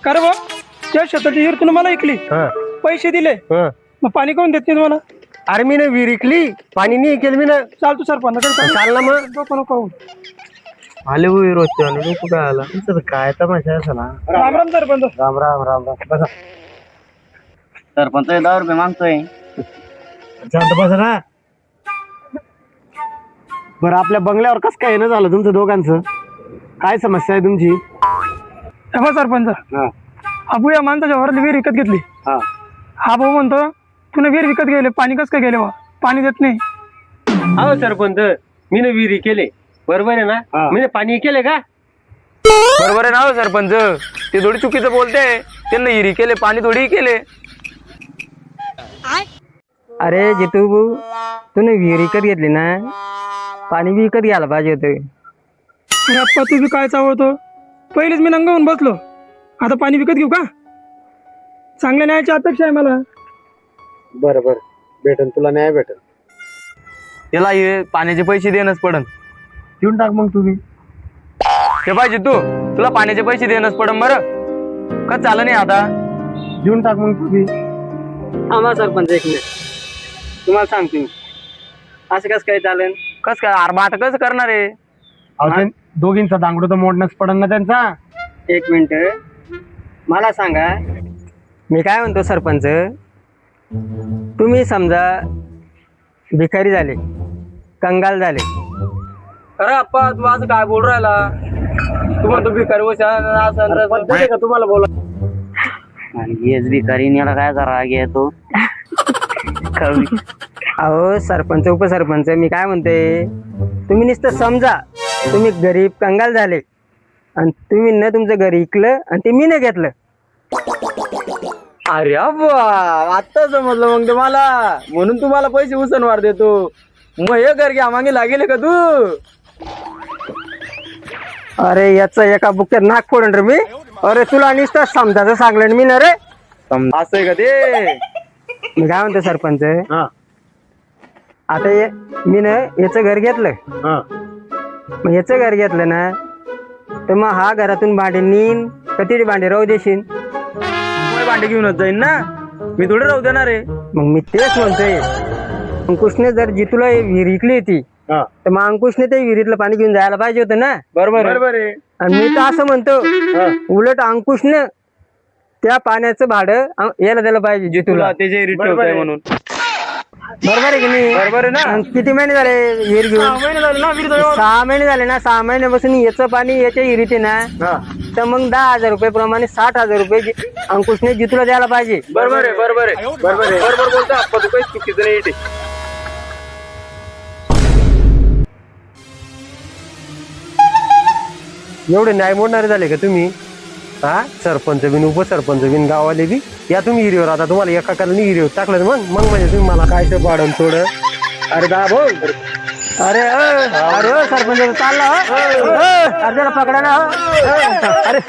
का रे बा त्या शेताची विहीर तुम्ही मला ऐकली पैसे दिले मग पाणी कोण देत नाही तुम्हाला? अरे मी ना विहीर इकली, पाणी नाही केलं मी ना. चाल तू सरपंच चाल ना मग. नको आले विहीर होते आलो नको काय आला तुमचं काय तमाशा झाला. राम राम सरपंच. राम राम राम राम. बसा सरपंच 10 रुपये मागतोय. शांत बसा ना. बरं आपल्या बंगल्यावर कसं काय येणं झालं तुमचं दोघांचं? काय समस्या आहे तुमची? हो सरपंच, अबू या माणसाच्या घरातली विहीर विकत घेतली. हा भाऊ म्हणतो तुने विहीर विकत गेले, पाणी कसं काय गेले बा? पाणी देत नाही. हो सरपंच, मी ना विहिरी केले बरोबर आहे ना. मी पाणी केले का? बरोबर आहे ना हो सरपंच, ते थोडी चुकीचं बोलते. त्यांना हिरी केले, पाणी थोडी केले. अरे जितू तूने विहीर विकत घेतली ना, पाणी बी विकत घ्यायला पाहिजे होतं. रप्पा तू बी काय चावळतो? पहिलेच मी नंगा होऊन बसलो, आता पाणी विकत घेऊ का? चांगल्या न्यायाची अपेक्षा आहे मला. बरं बरं भेटन तुला न्याय भेटन. त्याला हे पाण्याचे पैसे देणंच पडन. देऊन टाक मग तुम्ही. ते पाहिजे तुला पाण्याचे पैसे देणंच पडन. बरं का चालं नाही आता? देऊन टाक मग तुम्ही. आम्हा सरपंच एक मिनिट तुम्हाला सांगतो मी. असं कसं काय चालेल? कस काय अरे आता कसं करणार आहे? दोघींचा दांगडो तर मोडणंच पडन ना त्यांचा. एक मिनिट मला सांगा, मी काय म्हणतो सरपंच, तुम्ही समजा भिकारी झाले, कंगाल झाले. अरे अप्पा तू असं काय बोल राहिला? तू म्हणतो भिकारी का तुम्हाला बोला. आणि हेच भिकारी याला काय करा घेतो. अहो सरपंच उपसरपंच, मी काय म्हणते, तुम्ही नुसतं समजा तुम्ही गरीब कंगाल झाले आणि तुम्ही न तुमचं घर विकलं आणि ते मी न घेतलं. अरे अब्बा आता समजलं मग ते मला, म्हणून तुम्हाला पैसे उसनवार देतो. मग हे घर घ्या मागे लागेल का तू? अरे याचं एका बुक्यात नाक फोडून रे मी. अरे तुला नुसतं समजायचं सांगलं मी ना रे. असं आहे का ते? मी काय म्हणतो सरपंच, आता मी ना याचं घर घेतलं, मग याचं घर घेतलं ना तर मग हा घरातून भांडे नीन कधी भांडे राहू देशील? भांडे घेऊनच जाईन ना मी, थोडे राहू देणार आहे. मग मी तेच म्हणतोय, अंकुशने जर जितूला विहीर विकली होती तर मग अंकुशने ते विहिरीतलं पाणी घेऊन जायला पाहिजे होतं ना. बरोबर आहे. आणि मी तर असं म्हणतो, उलट अंकुशने त्या पाण्याचं भाडं यायला दिलं पाहिजे जितूला. त्याचे रिटर्न म्हणून. बरोबर आहे की नाही? बरोबर आहे ना. आणि किती महिने झाले विहीर घेऊन? 6 महिने झाले ना. 6 महिन्यापासून याचं पाणी याच्या विहिरीत आहे ना, तर मग 10,000 रुपये प्रमाणे 60,000 रुपये अंकुशने जितूला द्यायला पाहिजे. बरोबर आहे बरोबर बोलतो अप्पा, तू काही चुकीचं नाही ते. एवढे न्याय मोडणारे झाले का तुम्ही? हा सरपंच बिन उपसरपंच बिन गावाले बी या तुम्ही हिरीवर. आता तुम्हाला एका कालाने हिरीवर टाकलं मग म्हणजे तुम्ही मला काय ते पाडून थोडं. अरे दा भाऊ, अरे अरे सरपंच चालला, अर्ध्याला पकडा ना. अरे